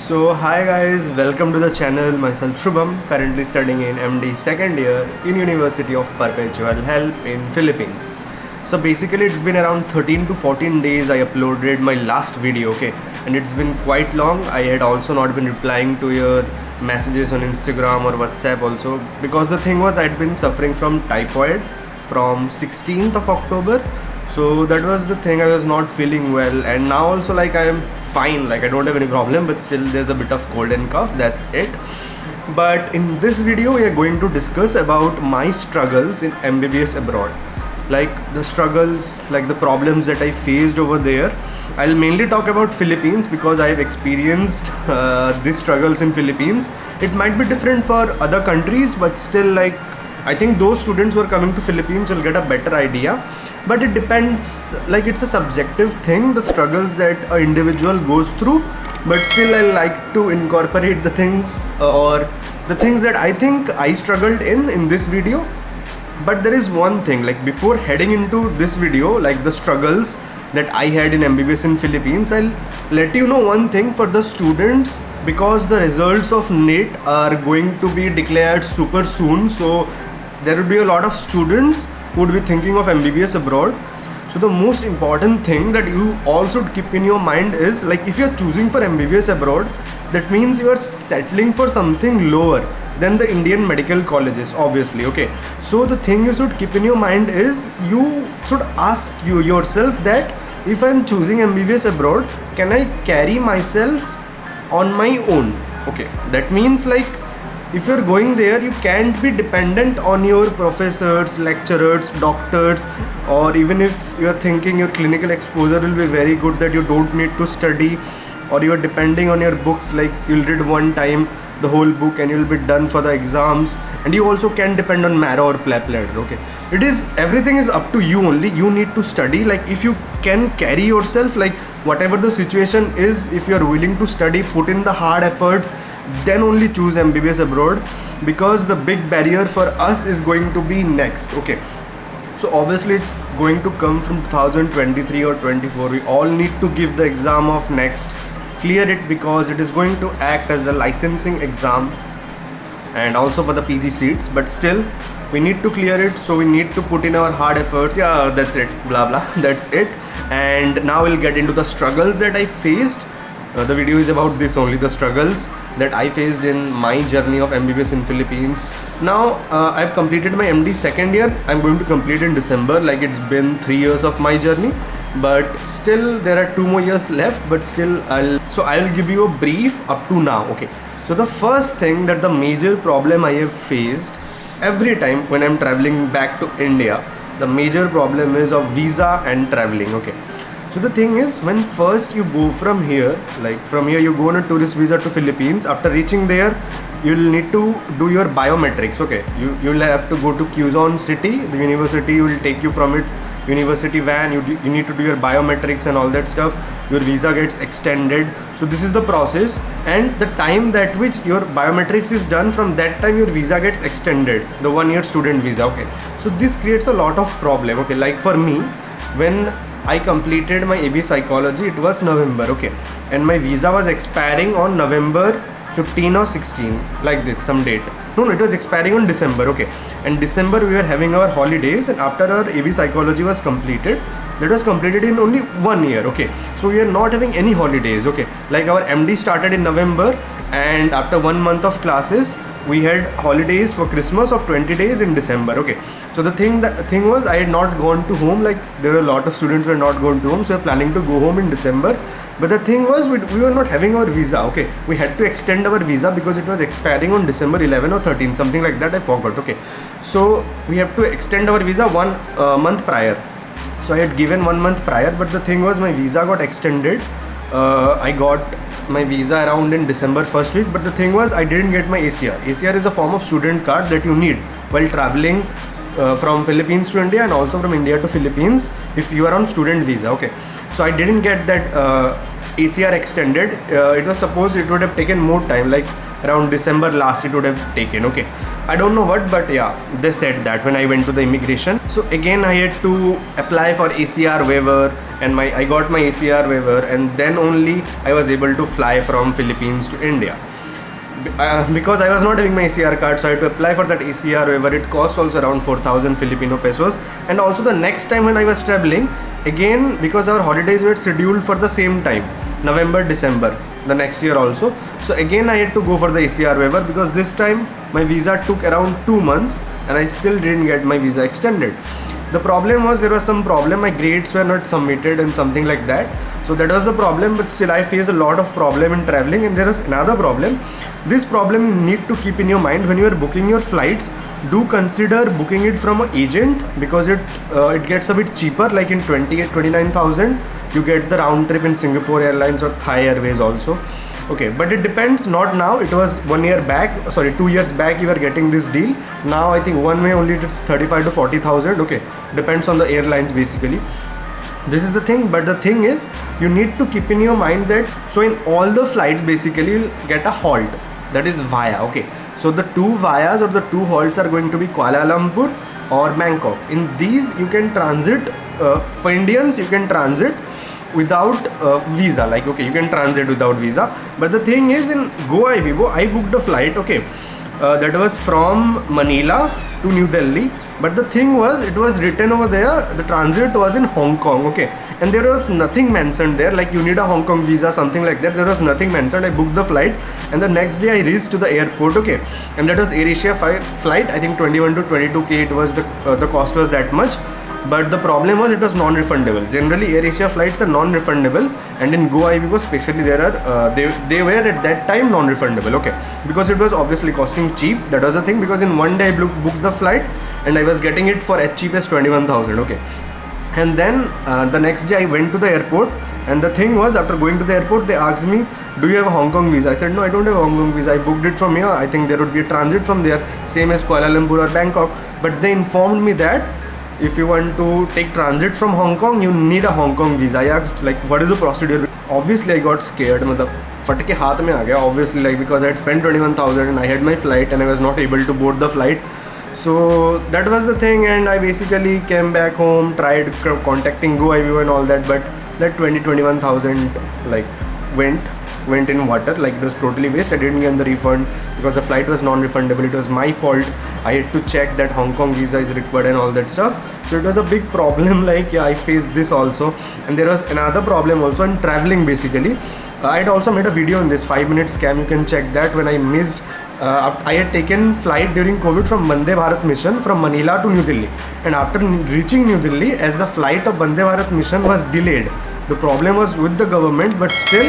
Hi guys, welcome to the channel. Myself Shubham, currently studying in MD second year in University of Perpetual Help in Philippines. So basically it's been around 13 to 14 days I uploaded my last video, okay? And it's been quite long. I had also not been replying to your messages on Instagram or WhatsApp also, because the thing was I'd been suffering from typhoid from 16th of October. So that was the thing, I was not feeling well, and now also like I am fine, like I don't have any problem, but still there's a bit of cold and cough, that's it. But in this video we are going to discuss about my struggles in MBBS abroad, like the struggles, like the problems that I faced over there. I'll mainly talk about Philippines because I have experienced these struggles in Philippines. It might be different for other countries, but still, like, I think those students who are coming to Philippines will get a better idea. But it depends, like it's a subjective thing, the struggles that an individual goes through. But still I like to incorporate the things or the things that I think I struggled in this video. But there is one thing, like before heading into this video, like the struggles that I had in MBBS in Philippines, I'll let you know one thing for the students, because the results of NEET are going to be declared super soon. So there will be a lot of students who would be thinking of MBBS abroad. So the most important thing that you all should keep in your mind is, like, if you're choosing for MBBS abroad, that means you are settling for something lower than the Indian medical colleges, obviously, okay? So the thing you should keep in your mind is, you should ask yourself that if I'm choosing MBBS abroad, can I carry myself on my own? Okay, that means, like, if you're going there, you can't be dependent on your professors, lecturers, doctors, or even if you're thinking your clinical exposure will be very good that you don't need to study, or you're depending on your books, like you'll read one time the whole book and you'll be done for the exams. And you also can depend on Marrow or PLAP ladder, okay? Everything is up to you only. You need to study. Like, if you can carry yourself, like whatever the situation is, if you're willing to study, put in the hard efforts, then only choose MBBS abroad, because the big barrier for us is going to be next, okay? So obviously it's going to come from 2023 or 24. We all need to give the exam of next, clear it, because it is going to act as a licensing exam and also for the PG seats. But still we need to clear it, so we need to put in our hard efforts. Yeah, that's it, blah blah, that's it. And now we'll get into the struggles that I faced. The video is about this only, the struggles that I faced in my journey of MBBS in Philippines. Now I've completed my MD second year. I'm going to complete in December. Like, it's been 3 years of my journey, but still there are 2 more years left. But still I'll give you a brief up to now, okay? So the first thing, that the major problem I have faced every time when I'm traveling back to India, the major problem is of visa and traveling, okay? So the thing is, when first you go from here, like from here you go on a tourist visa to Philippines. After reaching there, you'll need to do your biometrics, okay? You'll have to go to Quezon City. The university will take you from its university van. You need to do your biometrics and all that stuff. Your visa gets extended. So this is the process, and the time that which your biometrics is done, from that time your visa gets extended, the 1 year student visa, okay? So this creates a lot of problem, okay? Like for me, when I completed my AB psychology, it was November, okay? And my visa was expiring on November 15 or 16, like this, some date. No, it was expiring on December, okay? And December we were having our holidays, and after our AB psychology was completed, that was completed in only 1 year, okay? So we are not having any holidays, okay? Like, our MD started in November, and after 1 month of classes, we had holidays for Christmas of 20 days in December, okay? So the thing was, I had not gone to home. Like, there were a lot of students who were not going to home, so we were planning to go home in December. But the thing was, we were not having our visa, okay? We had to extend our visa because it was expiring on December 11 or 13, something like that, I forgot, okay? So we have to extend our visa 1 month prior. So I had given 1 month prior, but the thing was, my visa got extended. I got my visa around in December first week, but the thing was, I didn't get my ACR. ACR is a form of student card that you need while traveling from Philippines to India, and also from India to Philippines if you are on student visa, okay? So I didn't get that ACR extended. It was supposed it would have taken more time, like around December last it would have taken, okay? I don't know what, but yeah, they said that when I went to the immigration. So again I had to apply for ACR waiver, and I got my ACR waiver, and then only I was able to fly from Philippines to India. Because I was not having my ACR card, so I had to apply for that ACR waiver. It costs also around 4,000 Filipino pesos. And also the next time when I was traveling, again, because our holidays were scheduled for the same time, November, December, the next year also. So again I had to go for the ACR waiver, because this time my visa took around 2 months and I still didn't get my visa extended. The problem was, there was some problem, my grades were not submitted and something like that. So that was the problem, but still I faced a lot of problem in traveling. And there is another problem. This problem you need to keep in your mind when you are booking your flights. Do consider booking it from an agent, because it gets a bit cheaper, like in 29,000 you get the round trip in Singapore Airlines or Thai Airways also. Okay, but it depends, not now. It was 2 years back you were getting this deal. Now I think one way only it's 35 to 40,000. Okay, depends on the airlines basically. This is the thing, but the thing is, you need to keep in your mind that, so in all the flights basically you'll get a halt, that is via. Okay, so the 2 vias or the 2 halts are going to be Kuala Lumpur or Bangkok. In these you can transit, for Indians you can transit without visa, like, okay, you can transit without visa. But the thing is, in GoIbibo I booked a flight, okay, that was from Manila to New Delhi. But the thing was, it was written over there, the transit was in Hong Kong, okay, and there was nothing mentioned there, like you need a Hong Kong visa, something like that. There was nothing mentioned. I booked the flight, and the next day I reached to the airport, okay, and that was AirAsia flight, I think 21 to 22k it was, the cost was that much. But the problem was, it was non-refundable. Generally AirAsia flights are non-refundable, and in GoIbibo especially there are they were at that time non-refundable, okay, because it was obviously costing cheap. That was the thing, because in one day I booked the flight and I was getting it for as cheap as 21,000, okay. And then the next day I went to the airport, and the thing was, after going to the airport they asked me, do you have a Hong Kong visa? I said no, I don't have a Hong Kong visa. I booked it from here. I think there would be a transit from there, same as Kuala Lumpur or Bangkok. But they informed me that if you want to take transit from Hong Kong, you need a Hong Kong visa. I asked, like, what is the procedure? Obviously I got scared, मतलब फट के हाथ में आ गया, obviously, like, because I had spent 21,000 and I had my flight and I was not able to board the flight. So that was the thing, and I basically came back home, tried contacting GoIbibo and all that, but that 21,000 like went in water, like it was totally waste. I didn't get the refund because the flight was non-refundable. It was my fault. I had to check that Hong Kong visa is required and all that stuff. So it was a big problem. Like, yeah, I faced this also. And there was another problem also in traveling basically. I had also made a video on this 5-minute scam. You can check that. When I missed, I had taken flight during COVID from Vande Bharat mission from Manila to New Delhi, and after reaching New Delhi, as the flight of Vande Bharat mission was delayed, the problem was with the government, but still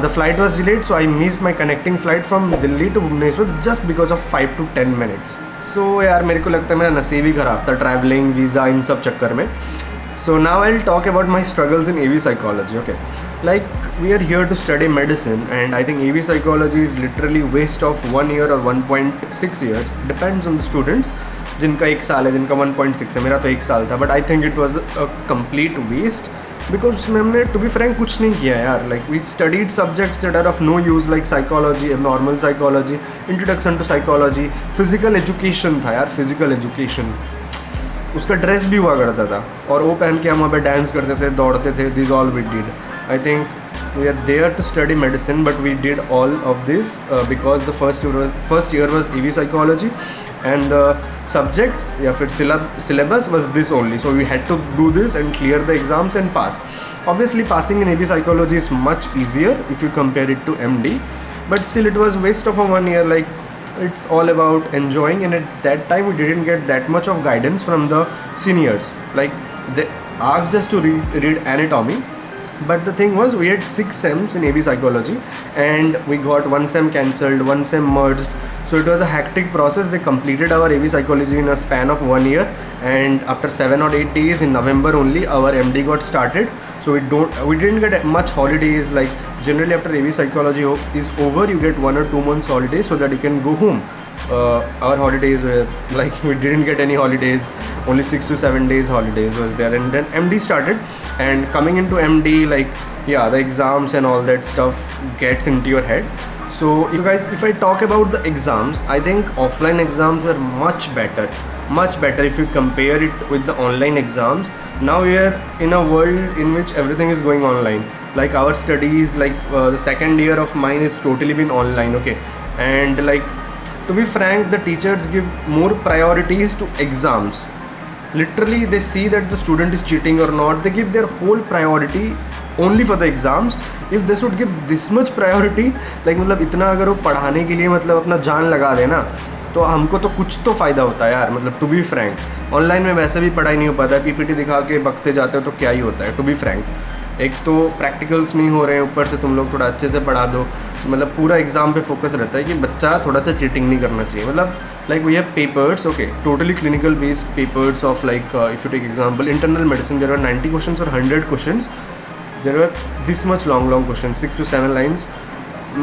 the flight was delayed, so I missed my connecting flight from Delhi to Bhubaneswar just because of 5 to 10 minutes. So यार मेरे को लगता है मेरा नसीब ही खराब था travelling visa इन सब चक्कर में. So now I'll talk about my struggles in AV psychology. Okay, like, we are here to study medicine, and I think AV psychology is literally waste of 1 year or 1.6 years. Depends on the students. जिनका 1 साल है, जिनका 1.6 है, मेरा तो 1 साल था. But I think it was a complete waste, because उसमें हमने, to be frank, कुछ नहीं किया यार. Like, we studied subjects that are of no use, like psychology, abnormal psychology, introduction to psychology, physical education था यार, physical education. उसका dress भी हुआ करता था, और वो पहन के हम वहाँ पे डांस करते थे, दौड़ते थे. This all we did. I think we are there to study medicine, but we did all of this because the first year was EV psychology, and the subjects या फिर syllabus was this only. So we had to do this and clear the exams and pass. Obviously passing in AV psychology is much easier if you compare it to MD, but still it was waste of a 1 year. Like, it's all about enjoying, and at that time we didn't get that much of guidance from the seniors. Like, they asked us to read anatomy, but the thing was, we had 6 sems in AV psychology, and we got 1 sem cancelled, 1 sem merged. So it was a hectic process. They completed our AV psychology in a span of 1 year, and after 7 or 8 days in November only, our MD got started. So we didn't get much holidays. Like, generally after AV psychology is over, you get 1 or 2 months holidays so that you can go home. Our holidays were like, we didn't get any holidays. Only 6 to 7 days holidays was there, and then MD started. And coming into MD, like, yeah, the exams and all that stuff gets into your head. So you guys, if I talk about the exams, I think offline exams were much better. much better if you compare it with the online exams. Now we are in a world in which everything is going online. Like our studies, like the second year of mine is totally been online, okay. And like, to be frank, the teachers give more priorities to exams. Literally they see that the student is cheating or not, they give their whole priority only for the exams. If they should give this much priority, like मतलब इतना अगर वो पढ़ाने के लिए मतलब अपना जान लगा देना, तो हमको तो कुछ तो फ़ायदा होता है यार. मतलब टू बी फ्रैंक ऑनलाइन में वैसे भी पढ़ाई नहीं हो पाता है, पीपीटी दिखा के बकते जाते हो तो क्या ही होता है. टू बी फ्रैंक, एक तो प्रैक्टिकल्स नहीं हो रहे हैं, ऊपर से तुम लोग थोड़ा अच्छे से पढ़ा दो, मतलब पूरा एग्ज़ाम पे फोकस रहता है कि बच्चा थोड़ा सा चीटिंग नहीं करना चाहिए. मतलब like we have papers, okay, totally clinical based papers of like if you take example internal medicine, there are 90 questions और 100 questions. There are this much long questions, 6 to 7 lines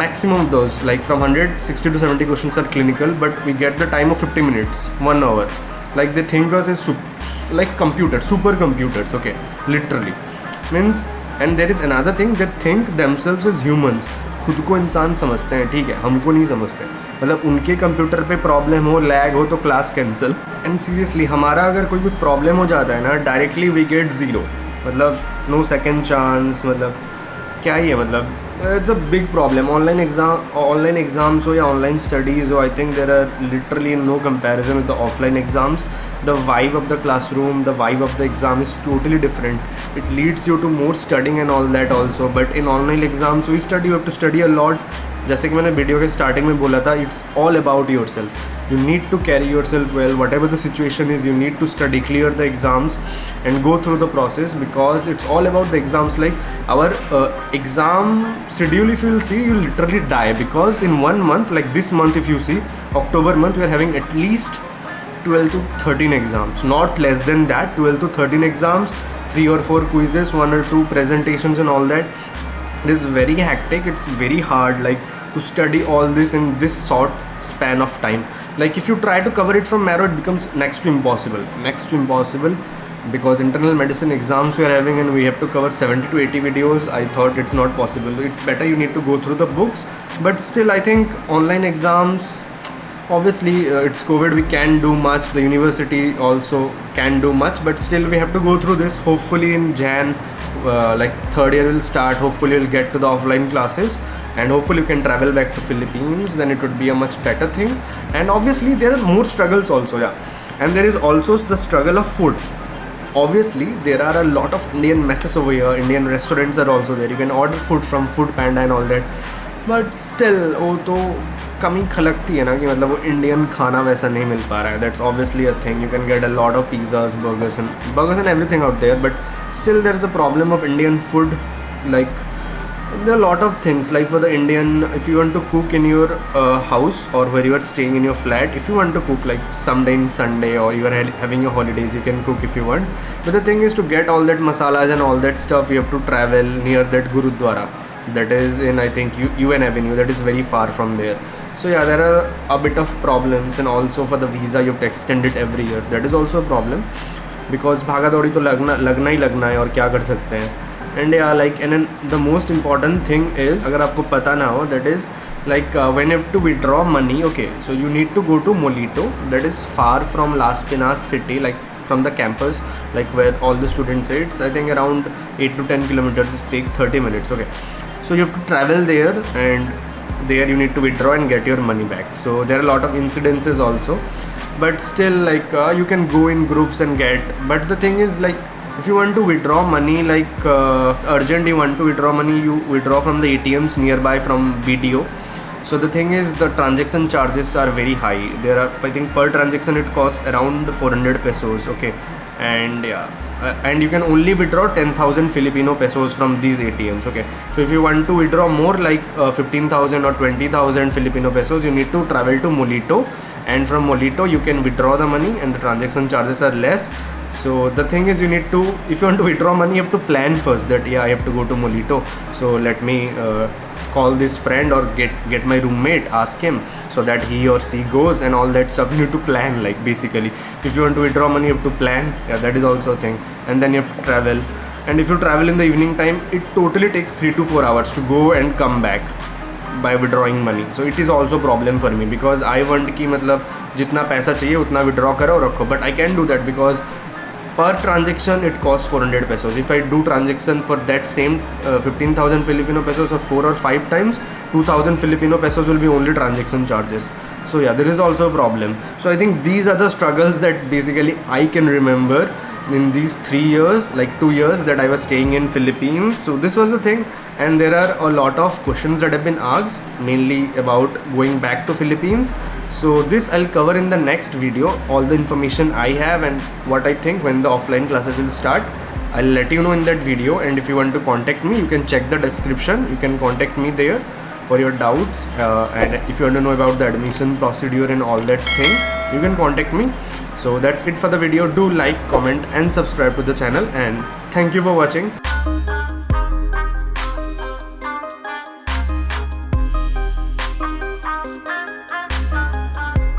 maximum of those. Like from 100, 60 to 70 questions are clinical, but we get the time of 50 minutes, 1 hour. Like they think us as like computers, super computers, okay, literally means. And there is another thing, they think themselves as humans. खुद को इंसान समझते हैं, ठीक है, हमको नहीं समझते. मतलब उनके कंप्यूटर पे प्रॉब्लम हो, लैग हो तो क्लास कैंसिल. एंड सीरियसली हमारा अगर कोई कुछ प्रॉब्लम हो जाता है ना, डायरेक्टली वी गेट ज़ीरो. मतलब नो सेकेंड चांस, मतलब क्या ही है, मतलब it's a big problem. Online exams हो या ऑनलाइन स्टडीज़ हो, I think there are literally no comparison with the offline exams. The vibe of the classroom, the vibe of the exam is totally different. It leads you to more studying and all that also. But in online exams, we study, you have to study a lot. जैसे कि मैंने video के starting में बोला था, it's all about yourself. You need to carry yourself well. Whatever the situation is, you need to study, clear the exams, and go through the process, because it's all about the exams. Like our exam schedule, if you will see, you will literally die, because in 1 month, like this month, if you see, October month, we are having at least 12 to 13 exams, not less than that. 12 to 13 exams, 3 or 4 quizzes, 1 or 2 presentations and all that. It is very hectic, it's very hard, like to study all this in this short span of time. Like if you try to cover it from marrow, it becomes next to impossible, because internal medicine exams we are having and we have to cover 70 to 80 videos. I thought it's not possible. It's better you need to go through the books, but still I think online exams, obviously it's COVID, we can do much, the university also can do much, but still we have to go through this. Hopefully in Jan, like third year will start, hopefully we'll get to the offline classes, and hopefully you can travel back to Philippines, then it would be a much better thing. And obviously there are more struggles also, yeah. And there is also the struggle of food. Obviously there are a lot of Indian messes over here, Indian restaurants are also there, you can order food from Food Panda and all that, but still वो तो कमी खलकती है ना कि मतलब वो Indian खाना वैसा नहीं मिल पा रहा है. That's obviously a thing. You can get a lot of pizzas, burgers and everything out there, but still there is a problem of Indian food. Like there are a lot of things, like for the Indian, if you want to cook in your house or where you are staying in your flat, if you want to cook like someday in Sunday or you are having your holidays, you can cook if you want. But the thing is, to get all that masalas and all that stuff, you have to travel near that Gurudwara that is in, I think, UN Avenue, that is very far from there. So yeah, there are a bit of problems, and also for the visa you have to extend it every year. That is also a problem, because भागा दौड़ी तो लगना ही लगना है, और क्या कर सकते हैं. And yeah, like, and then the most important thing is, अगर आपको पता ना हो, that is like when you have to withdraw money, okay, so you need to go to Molito, that is far from Las Piñas city, like from the campus, like where all the students sit. I think around 8 to 10 kilometers, it takes 30 minutes, okay. So you have to travel there, and there you need to withdraw and get your money back. So there are a lot of incidences also, but still, like you can go in groups and get. But the thing is, like, if you want to withdraw money, like urgent, you want to withdraw money, you withdraw from the ATMs nearby from BDO. So the thing is, the transaction charges are very high. There are, I think, per transaction it costs around 400 pesos, okay. And yeah, and you can only withdraw 10,000 Filipino pesos from these ATMs, okay. So if you want to withdraw more, like 15,000 or 20,000 Filipino pesos, you need to travel to Molito, and from Molito you can withdraw the money, and the transaction charges are less. So the thing is, you need to, if you want to withdraw money, you have to plan first that, yeah, I have to go to Molito, so let me call this friend or get my roommate, ask him, so that he or she goes and all that stuff. You need to plan, like, basically if you want to withdraw money, you have to plan. Yeah, that is also a thing. And then you have to travel, and if you travel in the evening time, it totally takes 3 to 4 hours to go and come back. by withdrawing money. So it is also problem for me because I want कि मतलब जितना पैसा चाहिए उतना withdraw करो और रखो. But I can't do that because per transaction it costs 400 pesos. If I do transaction for that same 15,000 Filipino pesos or 4 or 5 times, 2,000 Filipino pesos will be only transaction charges. So yeah, there is also a problem. So I think these are the struggles that basically I can remember in these 3 years, like 2 years that I was staying in Philippines. So this was the thing, and there are a lot of questions that have been asked, mainly about going back to Philippines. So this I'll cover in the next video, all the information I have and what I think when the offline classes will start. I'll let you know in that video, and if you want to contact me, you can check the description. You can contact me there for your doubts, and if you want to know about the admission procedure and all that thing, you can contact me. So that's it for the video. Do like, comment and subscribe to the channel, and thank you for watching.